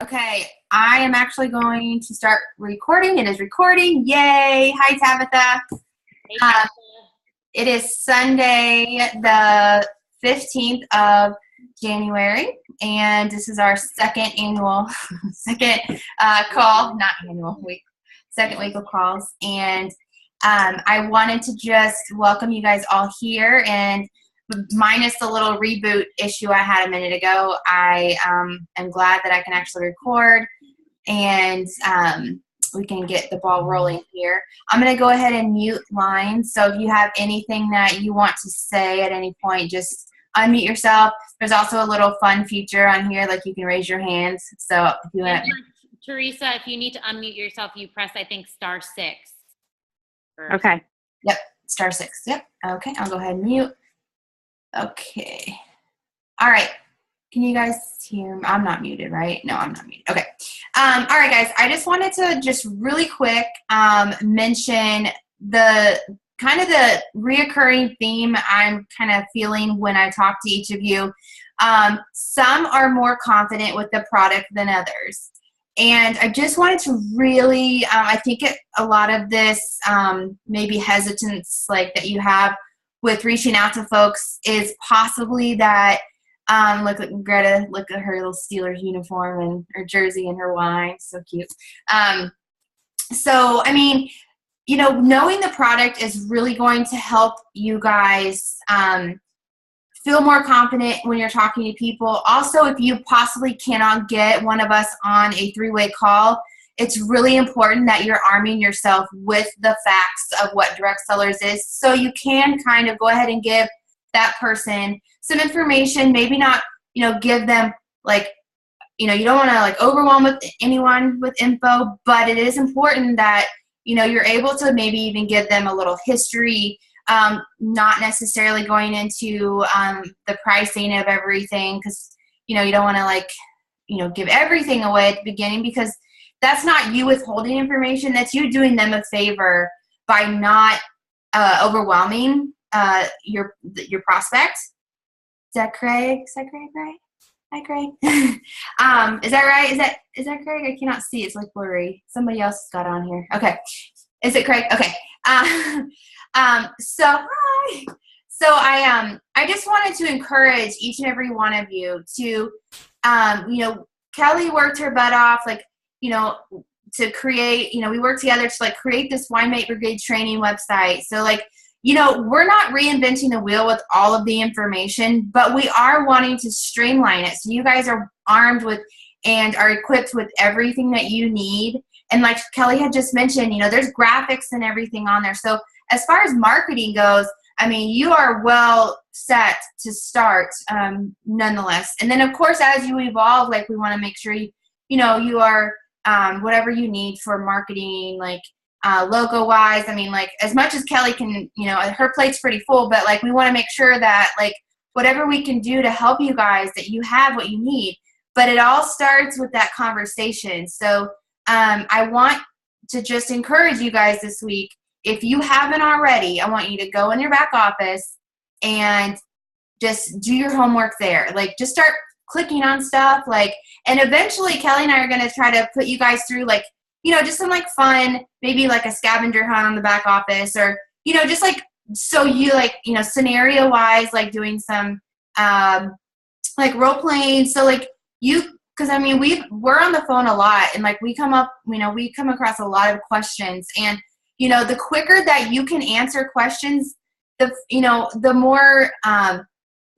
Okay, I am actually going to start recording. It is recording. Yay! Hi, Tabitha. Hey, Uh, Tabitha. it is Sunday, the 15th of January, and this is our second annual, second call, not annual week, second week of calls. And I wanted to just welcome you guys all here, and minus the little reboot issue I had a minute ago, I am glad that I can actually record and we can get the ball rolling here. I'm going to go ahead and mute lines. So if you have anything that you want to say at any point, just unmute yourself. There's also a little fun feature on here, like you can raise your hands. So if you want, Teresa, if you need to unmute yourself, you press, I think, *6. Okay. Yep, *6. Yep. Okay, I'll go ahead and mute. Okay. All right. Can you guys hear me? I'm not muted, right? No, I'm not muted. Okay. All right, guys. I just wanted to just really quick mention the kind of the reoccurring theme I'm kind of feeling when I talk to each of you. Some are more confident with the product than others. And I just wanted to really, I think a lot of this maybe hesitance like that you have with reaching out to folks is possibly that look at Greta, look at her little Steelers uniform and her jersey and her wine, so cute. So I mean, you know, knowing the product is really going to help you guys feel more confident when you're talking to people. Also, if you possibly cannot get one of us on a three-way call, it's really important that you're arming yourself with the facts of what direct sellers is, so you can kind of go ahead and give that person some information. Maybe not, you know, give them like, you know, you don't want to like overwhelm with anyone with info, but it is important that, you know, you're able to maybe even give them a little history, not necessarily going into the pricing of everything, because, you know, you don't want to like, you know, give everything away at the beginning, because that's not you withholding information. That's you doing them a favor by not overwhelming your prospect. Is that Craig? Is that Craig, right? Hi, Craig. Is that right? Is that Craig? I cannot see. It's like blurry. Somebody else got on here. Okay. Is it Craig? Okay. So hi. So I just wanted to encourage each and every one of you to, you know, Kelly worked her butt off, like, you know, to create, you know, we worked together to like create this Winemate Brigade training website. So like, you know, we're not reinventing the wheel with all of the information, but we are wanting to streamline it. So you guys are armed with and are equipped with everything that you need. And like Kelly had just mentioned, you know, there's graphics and everything on there. So as far as marketing goes, I mean, you are well set to start nonetheless. And then of course, as you evolve, like we want to make sure you know, you are whatever you need for marketing, like logo wise. I mean, like as much as Kelly can, you know, her plate's pretty full, but like we want to make sure that like whatever we can do to help you guys, that you have what you need. But it all starts with that conversation. So I want to just encourage you guys this week, if you haven't already, I want you to go in your back office and just do your homework there. Like just start clicking on stuff, like, and eventually Kelly and I are going to try to put you guys through like, you know, just some like fun, maybe like a scavenger hunt on the back office, or, you know, just like, so you like, you know, scenario wise, like doing some like role playing. So like you, because I mean, we're on the phone a lot, and like we come across a lot of questions, and, you know, the quicker that you can answer questions, the more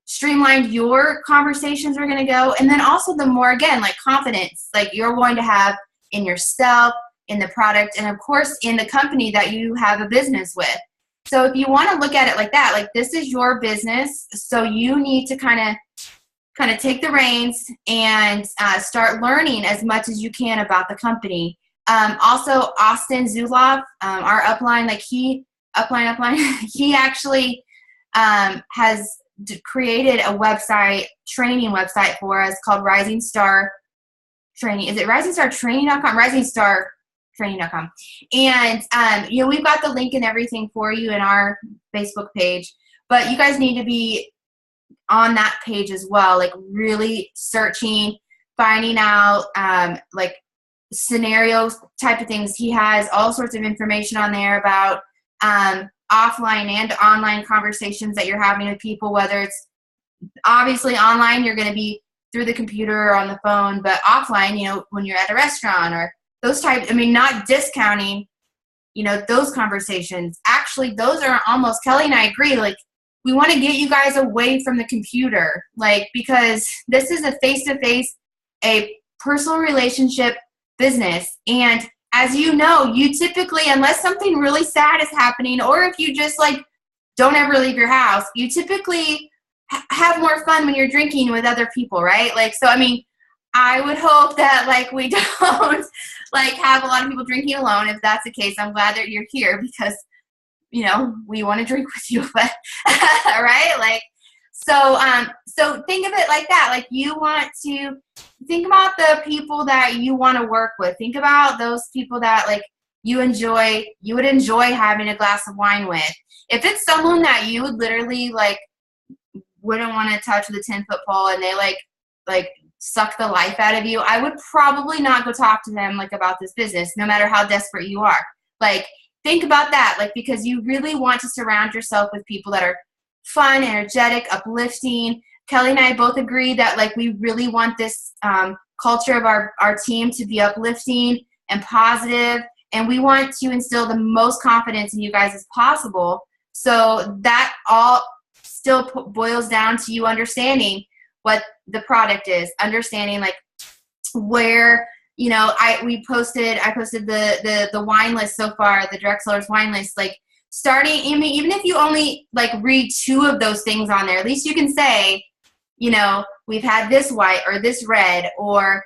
streamlined your conversations are going to go. And then also the more, again, like confidence, like you're going to have in yourself, in the product, and of course in the company that you have a business with. So if you want to look at it like that, like this is your business, so you need to kind of take the reins and start learning as much as you can about the company. Also, Austin Zuloff, our upline, like he actually has created a website, training website for us called Rising Star Training. Is it RisingStarTraining.com? RisingStarTraining.com. And you know, we've got the link and everything for you in our Facebook page, but you guys need to be on that page as well, like really searching finding out like scenarios type of things. He has all sorts of information on there about offline and online conversations that you're having with people, whether it's obviously online, you're going to be through the computer or on the phone, but offline, you know, when you're at a restaurant or those types, I mean, not discounting, you know, those conversations. Actually, those are almost, Kelly and I agree, like, we want to get you guys away from the computer, like, because this is a face-to-face, a personal relationship business. And as you know, you typically, unless something really sad is happening, or if you just like don't ever leave your house, you typically have more fun when you're drinking with other people, right? Like, so, I mean, I would hope that like we don't like have a lot of people drinking alone. If that's the case, I'm glad that you're here because, you know, we want to drink with you, but right? Like, so think of it like that. Like, you want to think about the people that you want to work with. Think about those people that like you would enjoy having a glass of wine with. If it's someone that you would literally like wouldn't want to touch with a 10-foot pole and they like suck the life out of you, I would probably not go talk to them like about this business, no matter how desperate you are. Like, think about that, like, because you really want to surround yourself with people that are fun, energetic, uplifting. Kelly and I both agree that like we really want this culture of our team to be uplifting and positive, and we want to instill the most confidence in you guys as possible. So that all still boils down to you understanding what the product is, understanding like where, you know, I posted the wine list so far, the direct sellers wine list, like starting, I mean, even if you only like read 2 of those things on there, at least you can say, you know, we've had this white or this red, or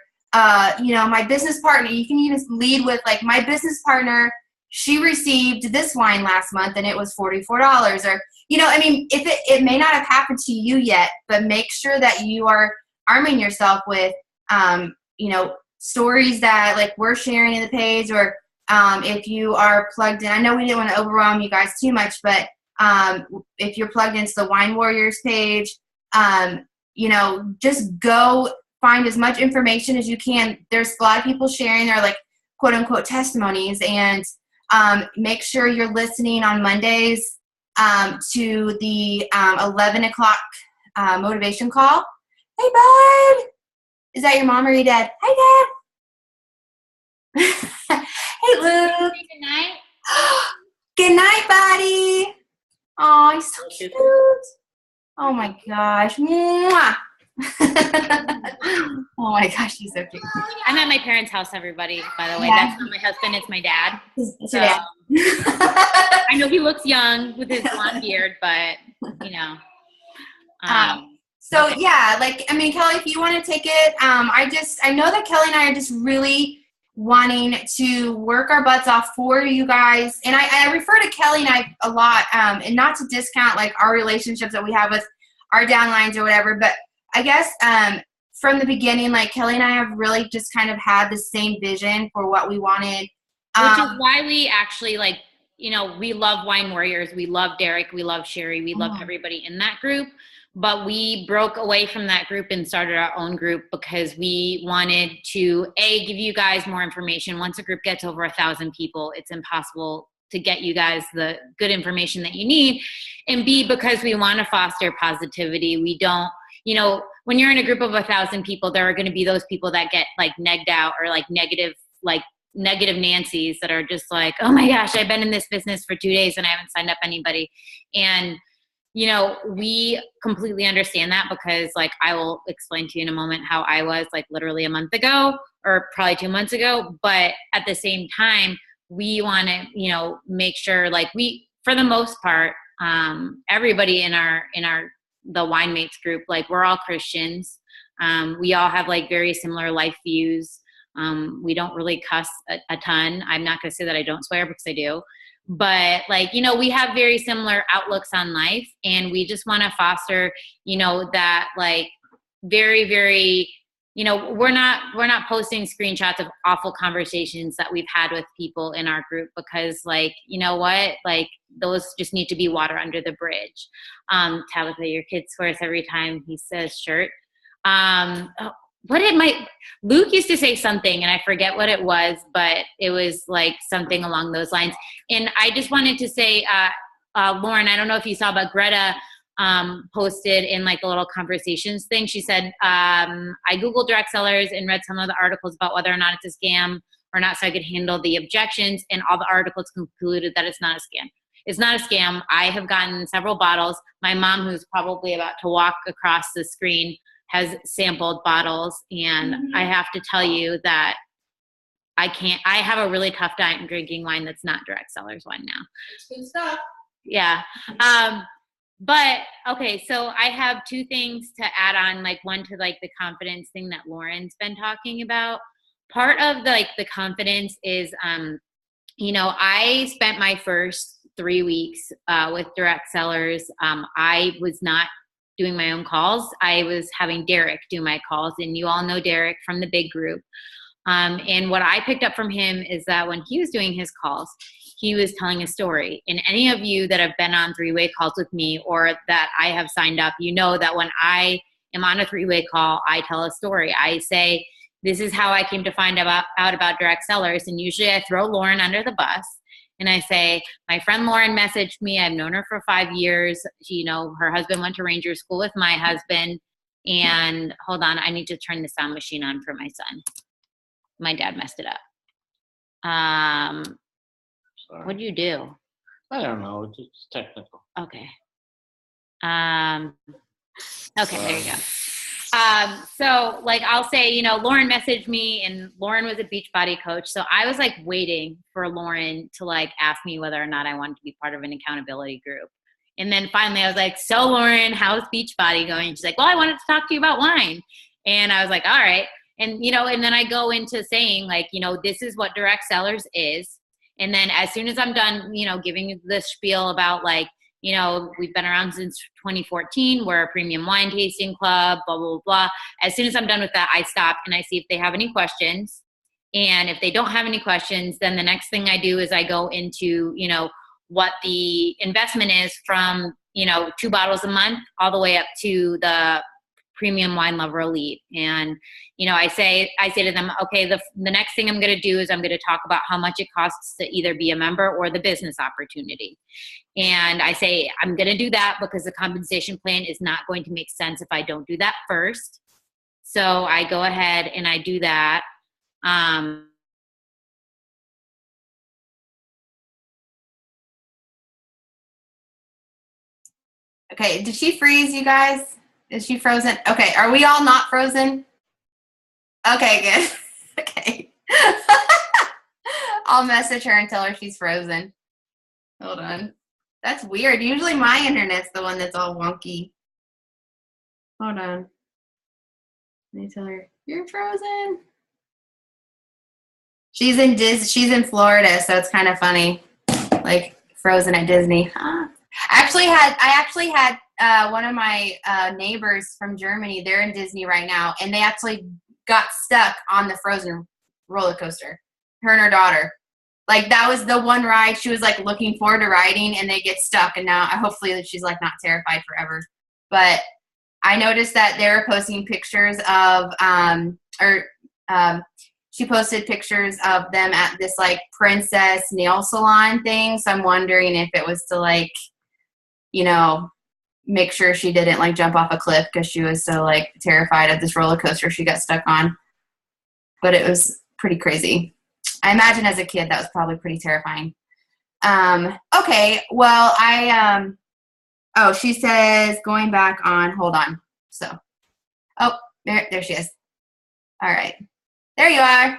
you know, my business partner, you can even lead with like, my business partner, she received this wine last month and it was $44, or, you know, I mean, if it may not have happened to you yet, but make sure that you are arming yourself with, you know, stories that like we're sharing in the page, or if you are plugged in. I know we didn't want to overwhelm you guys too much, but if you're plugged into the Wine Warriors page, you know, just go find as much information as you can. There's a lot of people sharing their like quote unquote testimonies, and make sure you're listening on Mondays to the 11 o'clock motivation call. Hey, bud. Is that your mom or your dad? Hi, Dad. Hey, Luke. Good night. Good night, buddy. Oh, he's so cute. Oh, my gosh. Mwah. Oh, my gosh, he's so cute. I'm at my parents' house, everybody, by the way. Yeah. That's not my husband. It's my dad. It's your dad. I know he looks young with his blonde beard, but, you know. So yeah, like, I mean, Kelly, if you want to take it, I know that Kelly and I are just really wanting to work our butts off for you guys. And I refer to Kelly and I a lot, and not to discount like our relationships that we have with our downlines or whatever, but I guess, from the beginning, like Kelly and I have really just kind of had the same vision for what we wanted. Which is why we actually like, you know, we love Wine Warriors. We love Derek. We love Sherry. We love everybody in that group. But we broke away from that group and started our own group because we wanted to, A, give you guys more information. Once a group gets over 1,000 people, it's impossible to get you guys the good information that you need. And B, because we want to foster positivity. We don't, you know, when you're in a group of 1,000 people, there are going to be those people that get like negged out or like negative Nancy's that are just like, oh my gosh, I've been in this business for 2 days and I haven't signed up anybody. And you know, we completely understand that because like I will explain to you in a moment how I was like literally a month ago or probably 2 months ago. But at the same time, we want to, you know, make sure like we, for the most part, everybody in the Wine Mates group, like we're all Christians. We all have like very similar life views. We don't really cuss a ton. I'm not going to say that I don't swear because I do. But like, you know, we have very similar outlooks on life, and we just want to foster, you know, that like very, very, you know, we're not posting screenshots of awful conversations that we've had with people in our group because like, you know what, like those just need to be water under the bridge. Tabitha, your kid swears every time he says shirt. Luke used to say something and I forget what it was, but it was like something along those lines. And I just wanted to say, Lauren, I don't know if you saw, but Greta posted in like a little conversations thing. She said, I Googled direct sellers and read some of the articles about whether or not it's a scam or not, so I could handle the objections, and all the articles concluded that it's not a scam. It's not a scam. I have gotten several bottles. My mom, who's probably about to walk across the screen, has sampled bottles, and I have to tell you that I have a really tough time drinking wine that's not direct sellers wine now. It's good stuff. Yeah. But okay, so I have two things to add on, like one to like the confidence thing that Lauren's been talking about. Part of the confidence is, I spent my first 3 weeks with direct sellers. I was not doing my own calls. I was having Derek do my calls, and you all know Derek from the big group. And what I picked up from him is that when he was doing his calls, he was telling a story. And any of you that have been on three-way calls with me or that I have signed up, you know that when I am on a three-way call, I tell a story. I say, this is how I came to find out about direct sellers. And usually I throw Lauren under the bus. And I say, my friend Lauren messaged me. I've known her for 5 years. She, her husband went to Ranger School with my husband. And hold on, I need to turn the sound machine on for my son. My dad messed it up. Sorry. What'd you do? I don't know. It's just technical. Okay. Okay, there you go. So like I'll say, Lauren messaged me, and Lauren was a Beachbody coach. So I was like waiting for Lauren to like ask me whether or not I wanted to be part of an accountability group. And then finally I was like, so Lauren, how's Beachbody going? She's like, well, I wanted to talk to you about wine. And I was like, all right. And, and then I go into saying like, this is what direct sellers is. And then as soon as I'm done, giving the spiel about like, we've been around since 2014. We're a premium wine tasting club, blah, blah, blah. As soon as I'm done with that, I stop and I see if they have any questions. And if they don't have any questions, then the next thing I do is I go into, what the investment is from, 2 bottles a month all the way up to the Premium Wine Lover Elite. And, I say to them, okay, the next thing I'm going to do is I'm going to talk about how much it costs to either be a member or the business opportunity. And I say, I'm going to do that because the compensation plan is not going to make sense if I don't do that first. So I go ahead and I do that. Okay, did she freeze, you guys? Is she frozen? Okay, are we all not frozen? Okay, good. Okay. I'll message her and tell her she's frozen. Hold on. That's weird. Usually my internet's the one that's all wonky. Hold on. Let me tell her, you're frozen. She's in Florida, so it's kind of funny. Like frozen at Disney. Huh? I actually had one of my neighbors from Germany. They're in Disney right now, and they actually got stuck on the Frozen roller coaster. Her and her daughter. Like that was the one ride she was like looking forward to riding, and they get stuck. And now hopefully she's like not terrified forever. But I noticed that they were posting pictures of she posted pictures of them at this like princess nail salon thing. So I'm wondering if it was to like, make sure she didn't like jump off a cliff because she was so like terrified of this roller coaster she got stuck on. But it was pretty crazy. I imagine as a kid that was probably pretty terrifying. Okay, well she says going back on, hold on. So, there she is. All right. There you are.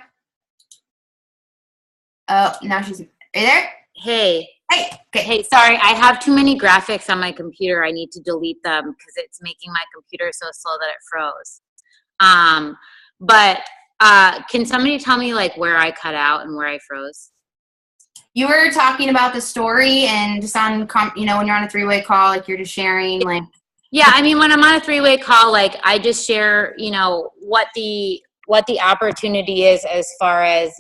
Oh, now she's, are you there? Hey. Hey. Okay. Hey, sorry, I have too many graphics on my computer. I need to delete them because it's making my computer so slow that it froze. But can somebody tell me like where I cut out and where I froze? You were talking about the story and just on, when you're on a three-way call, like you're just sharing like. Yeah, I mean, when I'm on a three-way call, like I just share, what the opportunity is as far as,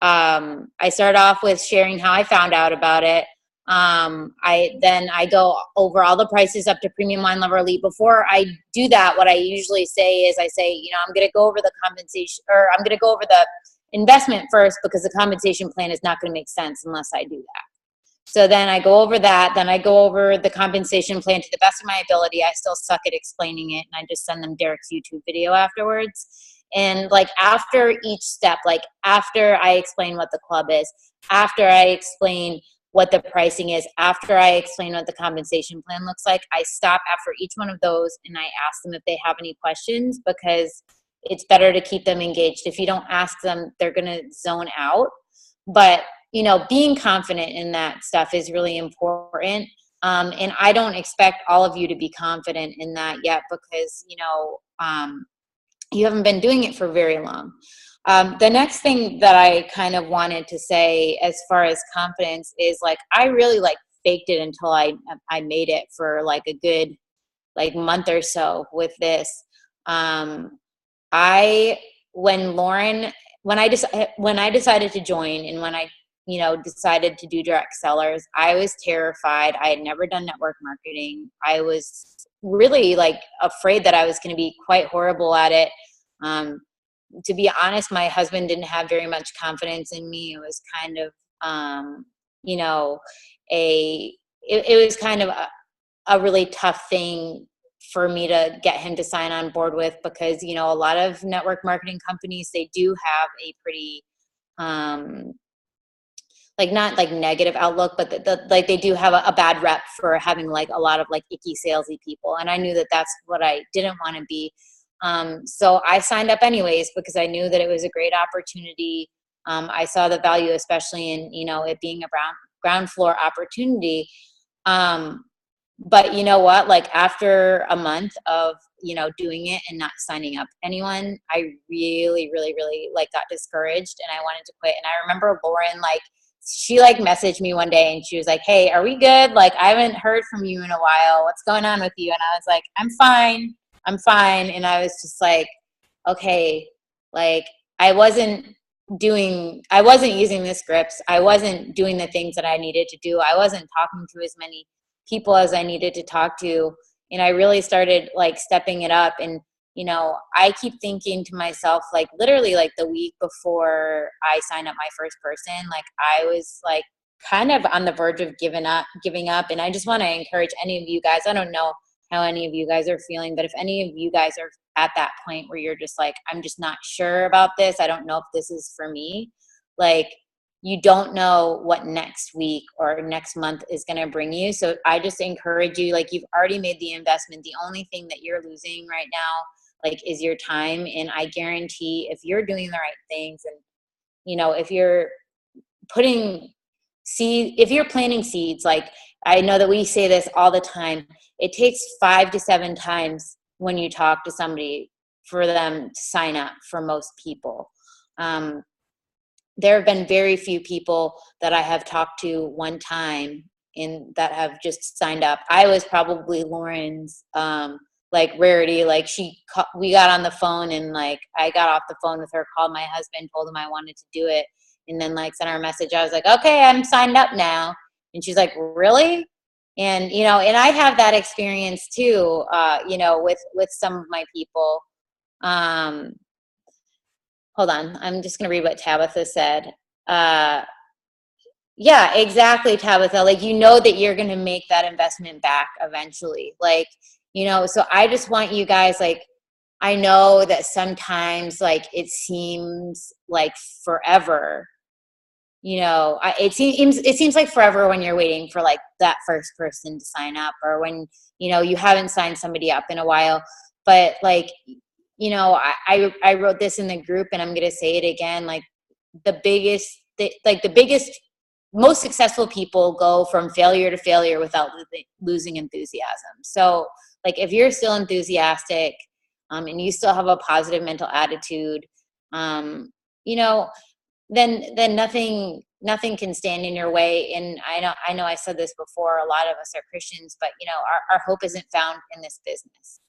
I start off with sharing how I found out about it. I go over all the prices up to Premium Wine Lover Elite. Before I do that, what I usually say is I say, I'm going to go over the compensation, or I'm going to go over the investment first, because the compensation plan is not going to make sense unless I do that. So then I go over that. Then I go over the compensation plan to the best of my ability. I still suck at explaining it, and I just send them Derek's YouTube video afterwards. And like after each step, like after I explain what the club is, after I explain what the pricing is, after I explain what the compensation plan looks like, I stop after each one of those and I ask them if they have any questions, because it's better to keep them engaged. If you don't ask them, they're going to zone out. But being confident in that stuff is really important. And I don't expect all of you to be confident in that yet, because, you haven't been doing it for very long. The next thing that I kind of wanted to say as far as confidence is, like, I really faked it until I made it for like a good month or so with this. When I decided to join, and when I decided to do direct sellers, I was terrified. I had never done network marketing. I was really afraid that I was going to be quite horrible at it. To be honest, my husband didn't have very much confidence in me. It was kind of, it was kind of a really tough thing for me to get him to sign on board with, because, a lot of network marketing companies, they do have a pretty, not negative outlook, but they do have a bad rep for having a lot of icky salesy people. And I knew that that's what I didn't want to be. So I signed up anyways, because I knew that it was a great opportunity. I saw the value, especially in, it being a ground floor opportunity. But you know what, after a month of, doing it and not signing up anyone, I really, really, really got discouraged, and I wanted to quit. And I remember Lauren, she messaged me one day, and she was like, "Hey, are we good? I haven't heard from you in a while. What's going on with you?" And I was like, I'm fine. And I was just like, okay, I wasn't using the scripts. I wasn't doing the things that I needed to do. I wasn't talking to as many people as I needed to talk to. And I really started stepping it up. And, I keep thinking to myself, literally the week before I signed up my first person, I was kind of on the verge of giving up. And I just want to encourage any of you guys. I don't know how any of you guys are feeling, but if any of you guys are at that point where you're just I'm just not sure about this, I don't know if this is for me, you don't know what next week or next month is going to bring you. So I just encourage you, you've already made the investment. The only thing that you're losing right now, is your time. And I guarantee, if you're doing the right things, and, if you're planting seeds, I know that we say this all the time, it takes 5 to 7 times when you talk to somebody for them to sign up, for most people. There have been very few people that I have talked to one time that have just signed up. I was probably Lauren's rarity. We got on the phone, and I got off the phone with her, called my husband, told him I wanted to do it, and then sent her a message. I was like, okay, I'm signed up now. And she's like, really? And, and I have that experience too, with some of my people. Hold on. I'm just going to read what Tabitha said. Yeah, exactly, Tabitha. That you're going to make that investment back eventually. So I just want you guys, I know that sometimes it seems forever. It seems like forever when you're waiting for that first person to sign up, or when, you haven't signed somebody up in a while. But I wrote this in the group, and I'm going to say it again. The biggest, most successful people go from failure to failure without losing enthusiasm. So if you're still enthusiastic, and you still have a positive mental attitude, then nothing can stand in your way. And I know I said this before, a lot of us are Christians, but our hope isn't found in this business.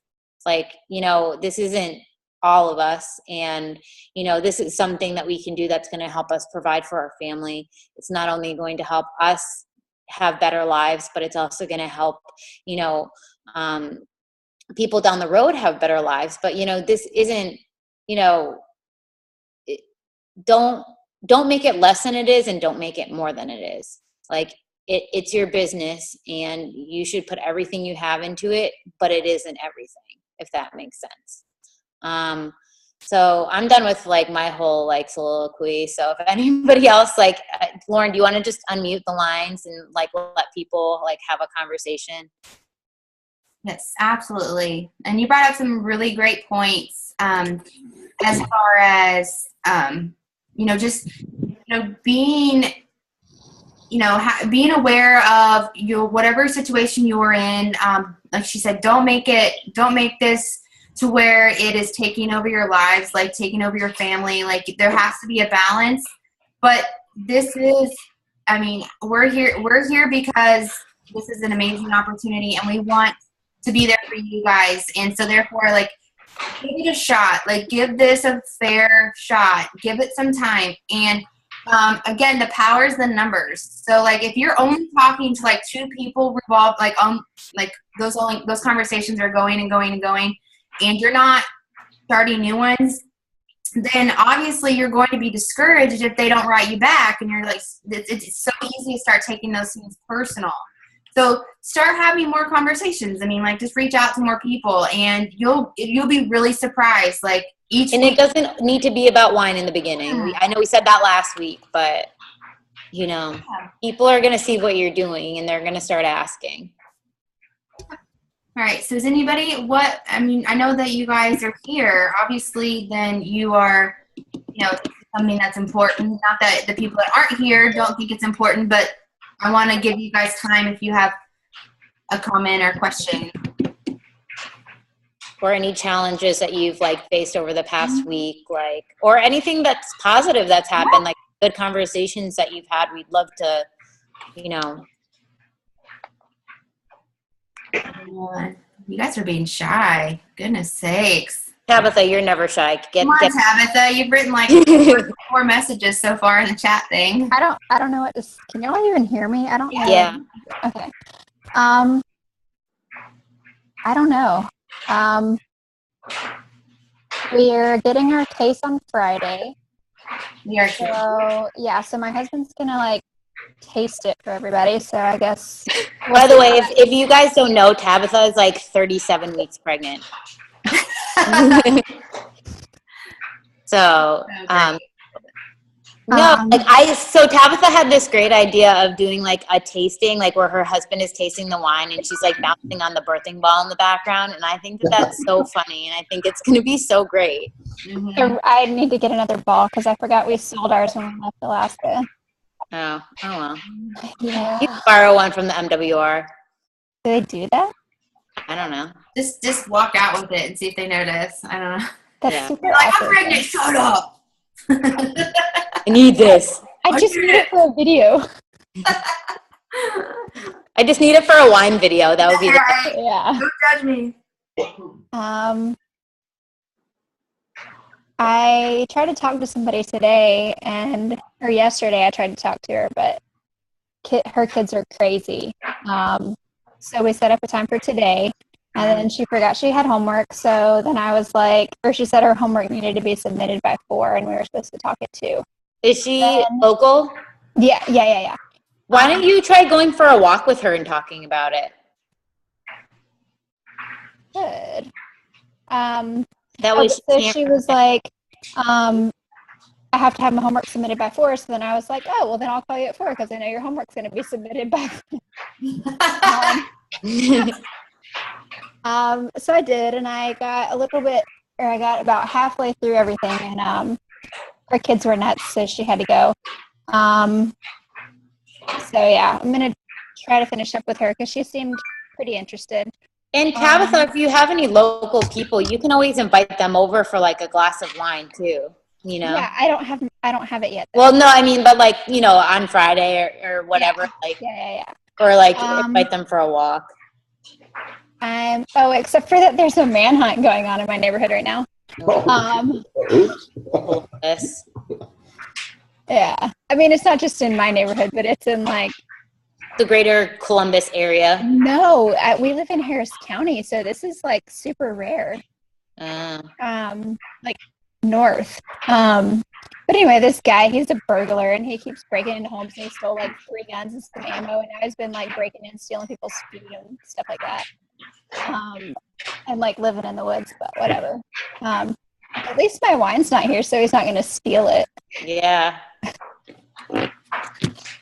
This isn't all of us. And, this is something that we can do that's going to help us provide for our family. It's not only going to help us have better lives, but it's also going to help, people down the road have better lives. But, this isn't, don't make it less than it is, and don't make it more than it is. Like, it's your business, and you should put everything you have into it, but it isn't everything, if that makes sense. So I'm done with like my whole like soliloquy. So if anybody else, like Lauren, do you want to just unmute the lines and like let people like have a conversation? Yes, absolutely. And you brought up some really great points as far as, just, being, being aware of your whatever situation you're in. Like she said, don't make this to where it is taking over your lives, like taking over your family. Like there has to be a balance. But this is, we're here because this is an amazing opportunity, and we want to be there for you guys. And so therefore, like, give it a shot. Like, give this a fair shot. Give it some time. And again, the power is the numbers. So like, if you're only talking to like 2 people revolved, like those conversations are going and going and going, and you're not starting new ones, then obviously you're going to be discouraged if they don't write you back. And you're like, it's so easy to start taking those things personal. So start having more conversations. Just reach out to more people, and you'll be really surprised. Like and it doesn't need to be about wine in the beginning. I know we said that last week, but people are going to see what you're doing, and they're going to start asking. All right. So is anybody, I know that you guys are here, obviously, then you are, something that's important. Not that the people that aren't here don't think it's important, but I want to give you guys time if you have a comment or question. Or any challenges that you've like faced over the past week, like, or anything that's positive that's happened, like good conversations that you've had. We'd love to, You guys are being shy. Goodness sakes. Tabitha, you're never shy. Come on, Tabitha. You've written like 4 messages so far in the chat thing. I don't know what to. Can y'all even hear me? I don't know. Yeah. Okay. I don't know. We're getting our case on Friday. We are. So my husband's gonna like taste it for everybody. So I guess. By the way, if you guys don't know, Tabitha is like 37 weeks pregnant. So, so Tabitha had this great idea of doing like a tasting, like where her husband is tasting the wine and she's like bouncing on the birthing ball in the background. And I think that that's so funny. And I think it's going to be so great. Mm-hmm. I need to get another ball because I forgot we sold ours when we left Alaska. Oh well. Yeah. You can borrow one from the MWR. Do they do that? I don't know. Just walk out with it and see if they notice. I don't know. That's super You're like, awkward. I'm pregnant. Shut up. I need this. I just need it for a video. I just need it for a wine video. That would be right. Yeah. Don't judge me. I tried to talk to somebody today, or yesterday I tried to talk to her, but her kids are crazy. So we set up a time for today, and then she forgot she had homework. So then I was like, or she said her homework needed to be submitted by 4, and we were supposed to talk at 2. Is she local? Yeah. Why don't you try going for a walk with her and talking about it? Good. That way she was like, I have to have my homework submitted by 4. So then I was like, oh, well then I'll call you at 4 because I know your homework's going to be submitted by 4. So I did, and I got about halfway through everything, and her kids were nuts, so she had to go. So yeah, I'm going to try to finish up with her because she seemed pretty interested. And Tabitha, if you have any local people, you can always invite them over for like a glass of wine too. Yeah, I don't have it yet. Well, no, I mean, but like, on Friday or whatever, yeah. Or like invite them for a walk. Except for that there's a manhunt going on in my neighborhood right now. Yes. Yeah. I mean, it's not just in my neighborhood, but it's in like the greater Columbus area? No, we live in Harris County, so this is like super rare. Uh, Like north. But anyway, this guy, he's a burglar and he keeps breaking into homes and he stole like 3 guns and some ammo, and now he's been like breaking in, stealing people's food and stuff like that. And like living in the woods, but whatever. At least my wine's not here, so he's not gonna steal it. yeah.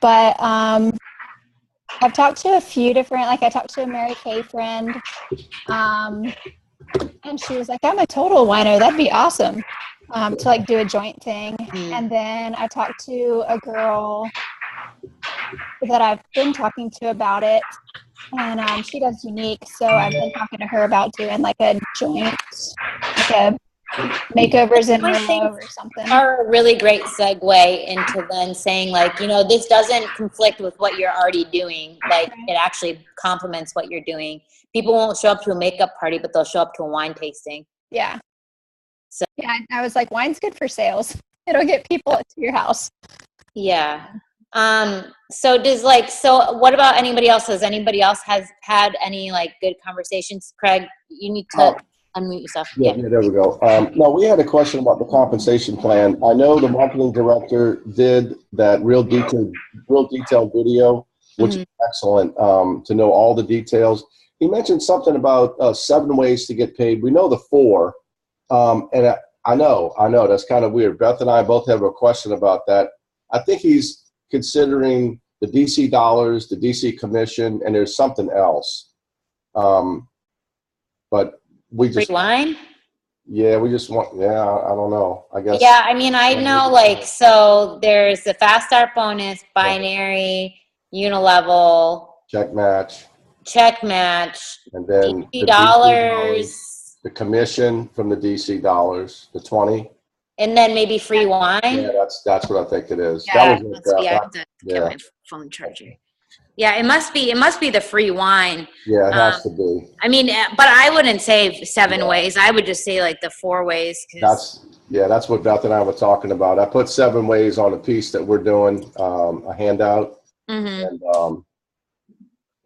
But I've talked to a few different, like I talked to a Mary Kay friend, and she was like, I'm a total wino, that'd be awesome, to like do a joint thing. And then I talked to a girl that I've been talking to about it, and she does unique, so I've been talking to her about doing like a joint, like a makeovers in Merlot or something. Are a really great segue into then saying like, you know, this doesn't conflict with what you're already doing. Like it actually complements what you're doing. People won't show up to a makeup party, but they'll show up to a wine tasting. Yeah. So yeah, I was like, wine's good for sales. It'll get people to your house. yeah. So what about anybody else? Has anybody else has had any like good conversations? Craig, you need to unmute yourself. Yeah, there we go. No, we had a question about the compensation plan. I know the marketing director did that real detailed video, which is excellent, to know all the details. He mentioned something about 7 ways to get paid. We know the 4, and I know that's kind of weird. Beth and I both have a question about that. I think he's considering the DC dollars, the DC commission, and there's something else. But we just Free wine? Yeah, we just want, I don't know. I guess. Yeah, I mean, I know, like, so there's the fast start bonus, binary, unilevel, check match, and then $50, dollars, the commission from the DC dollars, the 20, and then maybe free wine. Yeah, that's what I think it is. Yeah, that was I have to get my phone charger. Yeah, it must be the free wine. Yeah, it has to be. I mean, but I wouldn't say 7 ways. I would just say like the 4 ways. That's what Beth and I were talking about. I put 7 ways on a piece that we're doing, a handout. And we'll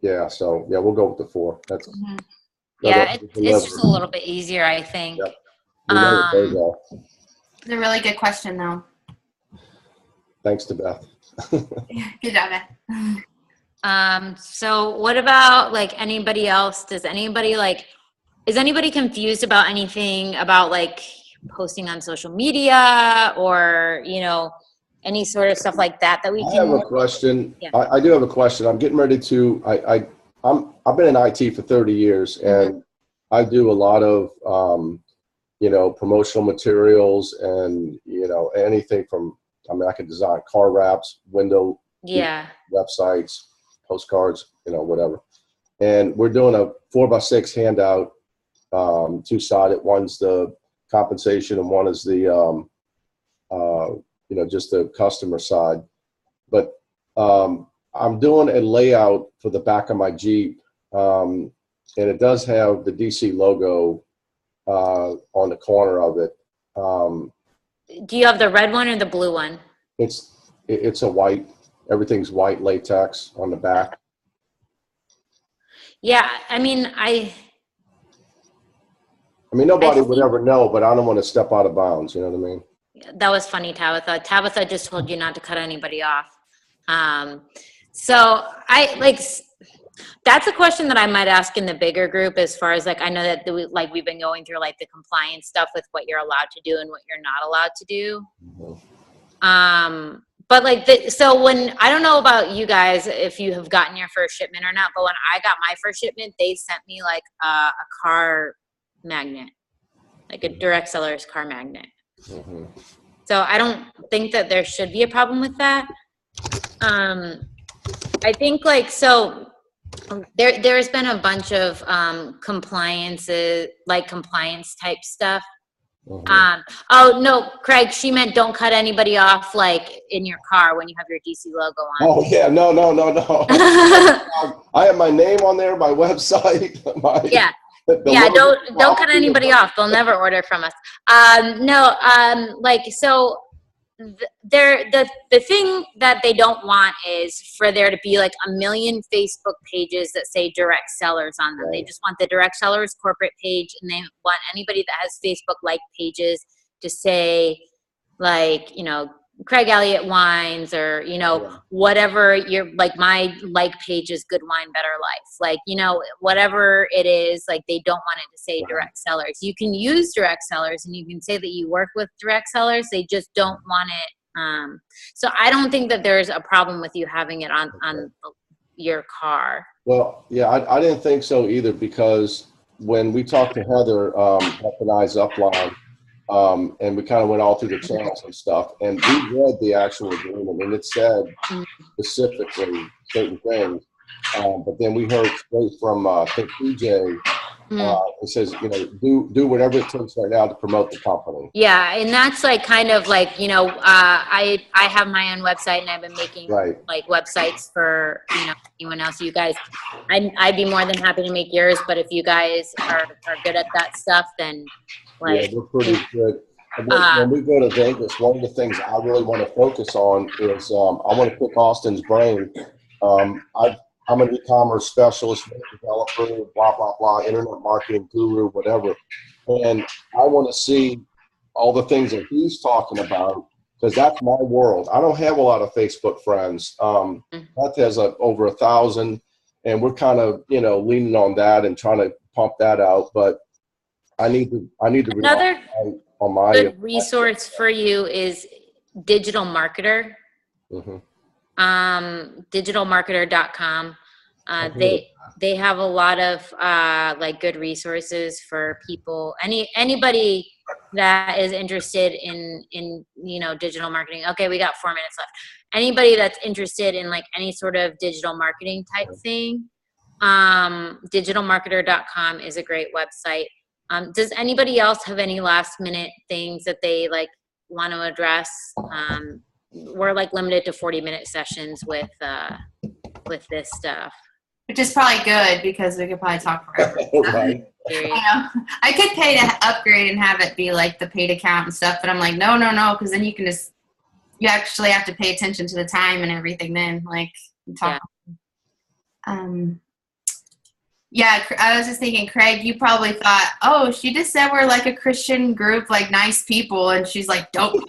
go with the 4. That's it's just a little bit easier, I think. Yep. It's a really good question, though. Thanks to Beth. Good job, Beth. So what about like anybody else? Is anybody confused about anything about like posting on social media or, you know, any sort of stuff like that we can? I have a question. Yeah. I do have a question. I'm getting ready to, I've been in IT for 30 years and I do a lot of, promotional materials and, anything from, I can design car wraps, window websites, postcards, whatever. And we're doing a 4x6 handout, 2-sided. One's the compensation and one is the, just the customer side. But I'm doing a layout for the back of my Jeep, and it does have the DC logo on the corner of it. Do you have the red one or the blue one? It's a white. Everything's white latex on the back. Yeah, I mean, nobody would ever know, but I don't want to step out of bounds. You know what I mean? That was funny, Tabitha. Tabitha just told you not to cut anybody off. So that's a question that I might ask in the bigger group, as far as like, I know that we've been going through like the compliance stuff with what you're allowed to do and what you're not allowed to do. But so when, I don't know about you guys, if you have gotten your first shipment or not, but when I got my first shipment, they sent me like a car magnet, like a direct seller's car magnet. So I don't think that there should be a problem with that. I think there's been a bunch of compliance type stuff. Oh no, Craig, she meant don't cut anybody off like in your car when you have your DC logo on. Oh yeah, no. I have my name on there, my website. Don't cut anybody off. They'll never order from us. So the thing that they don't want is for there to be like a million Facebook pages that say direct sellers on them. They just want the direct sellers corporate page, and they want anybody that has Facebook like pages to say like, you know, Craig Elliott Wines, or, you know, whatever your, like my like page is Good Wine, Better Life. Like, you know, whatever it is, like they don't want it to say direct sellers. You can use direct sellers and you can say that you work with direct sellers. They just don't want it. So I don't think that there's a problem with you having it on your car. Well, yeah, I didn't think so either, because when we talked to Heather, F&I's upline, and we kind of went all through the channels and stuff, and we read the actual agreement, and it said specifically certain things. But then we heard straight from I think PJ. It says, you know, do whatever it takes right now to promote the company. Yeah, and that's like kind of like, you know, I have my own website, and I've been making like websites for, you know, anyone else. You guys, I'd be more than happy to make yours, but if you guys are good at that stuff, then like, yeah, we're pretty good. When we go to Vegas, one of the things I really want to focus on is I want to pick Austin's brain. I'm an e-commerce specialist, developer, blah, blah, blah, internet marketing guru, whatever. And I want to see all the things that he's talking about, because that's my world. I don't have a lot of Facebook friends. That has over 1,000, and we're kind of, you know, leaning on that and trying to pump that out. But I need to another on my good resource for you is Digital Marketer. Digitalmarketer.com. They have a lot of like good resources for people, anybody that is interested in you know, digital marketing. Okay, we got 4 minutes left. Anybody that's interested in like any sort of digital marketing type thing, digitalmarketer.com is a great website. Does anybody else have any last minute things that they like want to address? We're like limited to 40-minute sessions with this stuff. Which is probably good, because we could probably talk forever. Right. You know, I could pay to upgrade and have it be like the paid account and stuff, but I'm like, no, because then you actually have to pay attention to the time and everything then, like, talk. Yeah, I was just thinking, Craig, you probably thought, oh, she just said we're like a Christian group, like nice people, and she's like, don't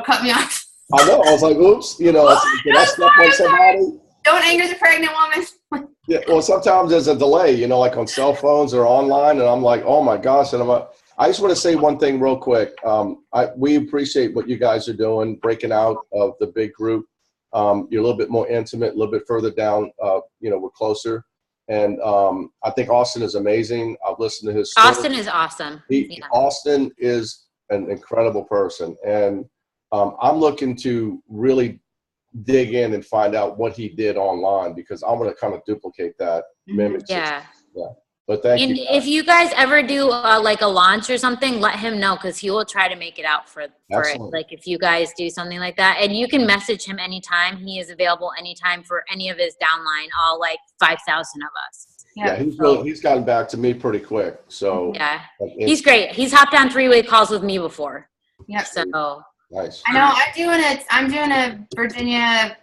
cut me off. I know. I was like, oops, you know, did I step on somebody? Don't anger the pregnant woman. Yeah, well, sometimes there's a delay, you know, like on cell phones or online, and I'm like, oh my gosh. And I just want to say one thing real quick. We appreciate what you guys are doing, breaking out of the big group. You're a little bit more intimate, a little bit further down. You know, we're closer. And I think Austin is amazing. I've listened to his story. Austin is awesome. Austin is an incredible person. And I'm looking to really dig in and find out what he did online, because I'm going to kind of duplicate that. Yeah. But thank you. And if you guys ever do like a launch or something, let him know, because he will try to make it out for it. Like if you guys do something like that, and you can message him anytime. He is available anytime for any of his downline, all like 5,000 of us. Yeah, he's gotten back to me pretty quick. So yeah, he's great. He's hopped on 3-way calls with me before. Yeah. So nice. I know I'm doing a Virginia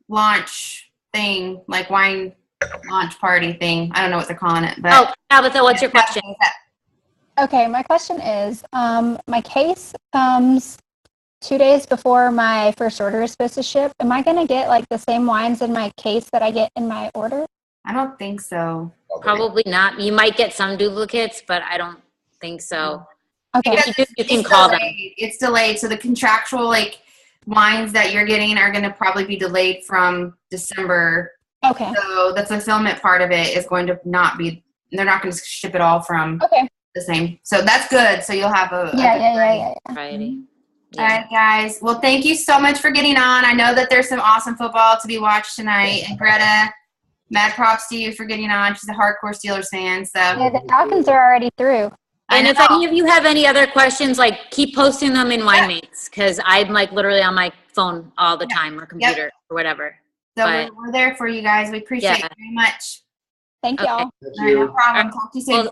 launch thing, like wine launch party thing. I don't know what they're calling it, but Tabitha, what's your question? Okay, my question is, my case comes 2 days before my first order is supposed to ship. Am I going to get like the same wines in my case that I get in my order? I don't think so. Probably not. You might get some duplicates, but I don't think so. Okay. If you do, you can call them. It's delayed. So the contractual like wines that you're getting are going to probably be delayed from December. Okay. So the fulfillment part of it is going to not be, they're not going to ship it all from the same. So that's good. So you'll have a variety. All right, guys. Well, thank you so much for getting on. I know that there's some awesome football to be watched tonight. And Greta, mad props to you for getting on. She's a hardcore Steelers fan. So yeah, the Falcons are already through. And if any of you have any other questions, like keep posting them in WineMates, because I'm like literally on my phone all the time or computer or whatever. So we're there for you guys. We appreciate it very much. Thank y'all. No problem. Talk to you soon.